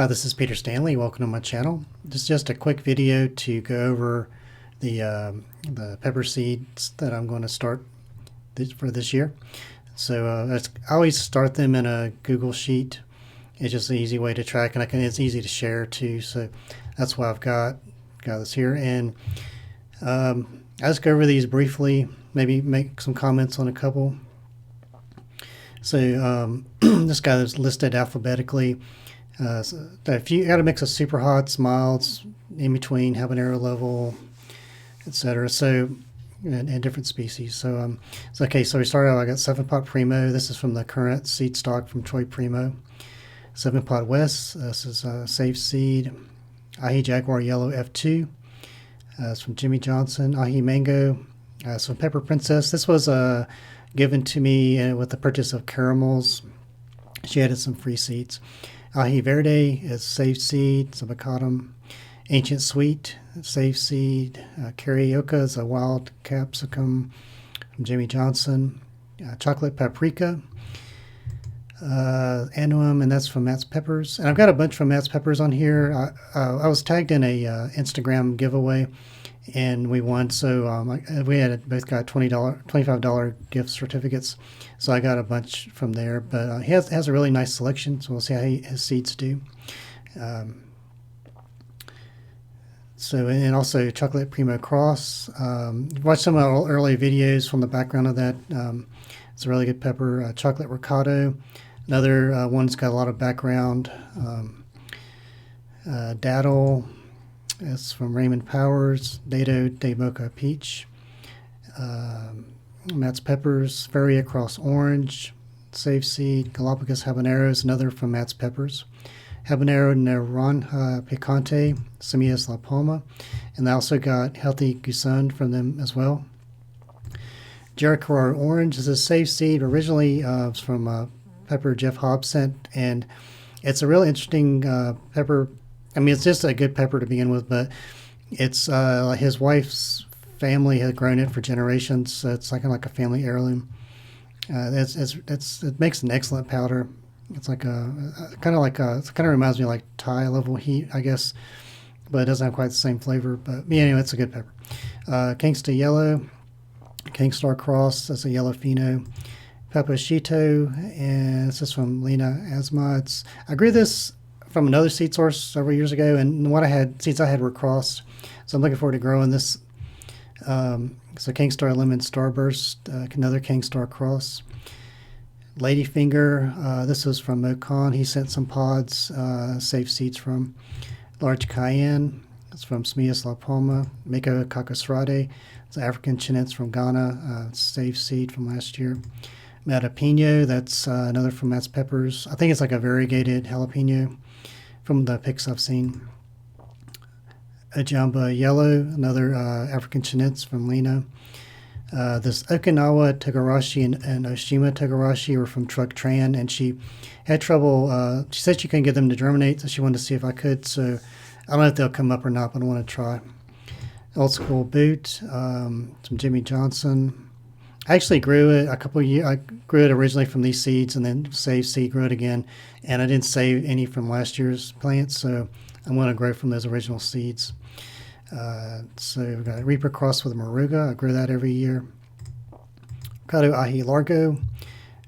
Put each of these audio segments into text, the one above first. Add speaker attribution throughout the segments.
Speaker 1: This is Peter Stanley. Welcome to my channel. This is just a quick video to go over the pepper seeds that I'm going to start for this year. So I always start them in a Google Sheet. It's just an easy way to track, and it's easy to share too. So that's why I've got this here. And I'll just go over these briefly, maybe make some comments on a couple. So this guy is listed alphabetically. So if you got a mix of super hots, milds, in between, habanero level, etc. So and different species. So okay. So we started out. I got 7-Pot Primo. This is from the current seed stock from Troy Primo. 7-Pot West. This is Safe Seed. Ahi Jaguar Yellow F2. It's from Jimmy Johnson. Ahi Mango. So Pepper Princess. This was given to me with the purchase of caramels. She added some free seeds. Ahi Verde is Safe Seed, Sabacatum. Ancient Sweet, Safe Seed. Carioca is a Wild Capsicum from Jimmy Johnson. Chocolate Paprika. Annuum, and that's from Matt's Peppers. And I've got a bunch from Matt's Peppers on here. I was tagged in a Instagram giveaway, and we won. So we had both got $25 gift certificates. So I got a bunch from there. But he has a really nice selection, so we'll see how his seeds do. And also Chocolate Primo Cross. Watch some of our early videos from the background of that. It's a really good pepper. Chocolate Ricotta. Another one's got a lot of background. Daddle. It's from Raymond Powers. Dado de Mocha Peach. Matt's Peppers. Feria Cross Orange. Safe Seed. Galapagos Habaneros. Another from Matt's Peppers. Habanero Naranja Picante. Semillas La Palma. And I also got Healthy Gusan from them as well. Jericho Orange is a Safe Seed. Originally it's from pepper Jeff Hobbs sent, and it's a really interesting pepper. I mean, it's just a good pepper to begin with, but it's his wife's family had grown it for generations, so it's like a family heirloom. It makes an excellent powder. It's like it kind of reminds me of like Thai level heat, I guess, but it doesn't have quite the same flavor. But anyway, it's a good pepper. Kinkster Yellow, Kinkster Cross, that's a yellow pheno. Cheeto, and this is from Lena Asma. I grew this from another seed source several years ago, and seeds I had were crossed, so I'm looking forward to growing this. So Kinkster Lemon Starburst, another Kinkster cross. Ladyfinger, this was from Mokan. He sent some pods, safe seeds from. Large Cayenne, it's from Semillas La Palma. Mako Kakasrade, it's African Chinets from Ghana, safe seed from last year. Matapino, that's another from Matt's Peppers. I think it's like a variegated jalapeno from the pics I've seen. Ajamba Yellow, another African Chinets from Lena. This Okinawa Togarashi and Oshima Togarashi were from Truck Tran, and she had trouble. She said she couldn't get them to germinate, so she wanted to see if I could. So I don't know if they'll come up or not, but I want to try. Old School Boot, some Jimmy Johnson. I actually grew it a couple of years. I grew it originally from these seeds, and then saved seed, grew it again, and I didn't save any from last year's plants, so I'm going to grow from those original seeds. So we've got Reaper Cross with Moruga. I grew that every year. Ricardo Ahi Largo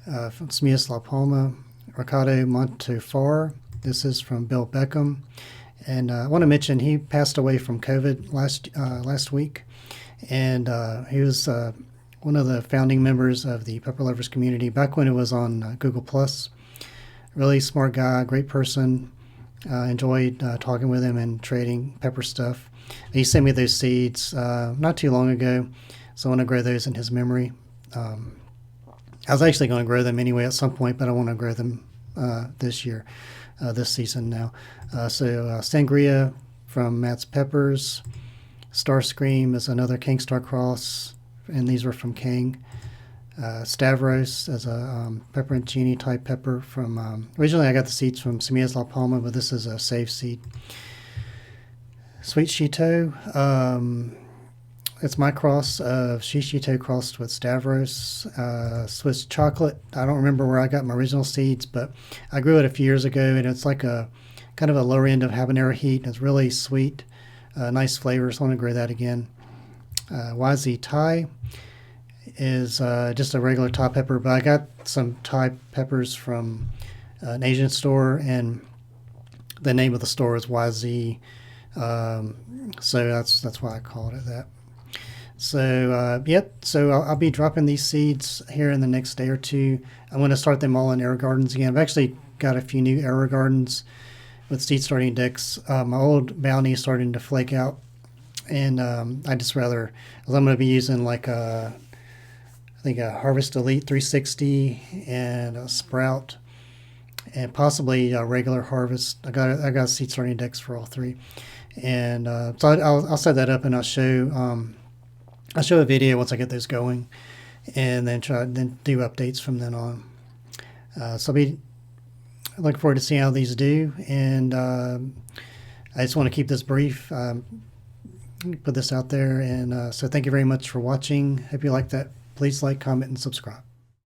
Speaker 1: from Semillas La Palma. Ricardo Montefar. This is from Bill Beckham. And I want to mention he passed away from COVID last week, and he was one of the founding members of the Pepper Lovers community back when it was on Google+. Really smart guy, great person. Enjoyed talking with him and trading pepper stuff. He sent me those seeds not too long ago, so I want to grow those in his memory. I was actually going to grow them anyway at some point, but I want to grow them this year, this season now. Sangria from Matt's Peppers. Starscream is another Kinkster cross, and these were from King. Stavros as a pepperoncini type pepper from, originally I got the seeds from Semillas La Palma, but this is a safe seed. Sweet Cheeto, it's my cross of Cheeto crossed with Stavros. Swiss Chocolate, I don't remember where I got my original seeds, but I grew it a few years ago, and it's like a kind of a lower end of habanero heat. It's really sweet, nice flavor. So I want to grow that again. YZ Thai is just a regular Thai pepper, but I got some Thai peppers from an Asian store, and the name of the store is YZ. So that's why I called it that. So, yep. So I'll be dropping these seeds here in the next day or two. I'm going to start them all in air gardens again. I've actually got a few new air gardens with seed starting decks. My old bounty is starting to flake out, and I just rather, as I'm going to be using like I think a Harvest Elite 360 and a Sprout, and possibly a regular Harvest. I got seed starting decks for all three, and so I'll set that up, and I'll show a video once I get those going, and then do updates from then on. So I'll be looking forward to seeing how these do, and I just want to keep this brief, put this out there, and so thank you very much for watching. Hope you like that. Please like, comment, and subscribe.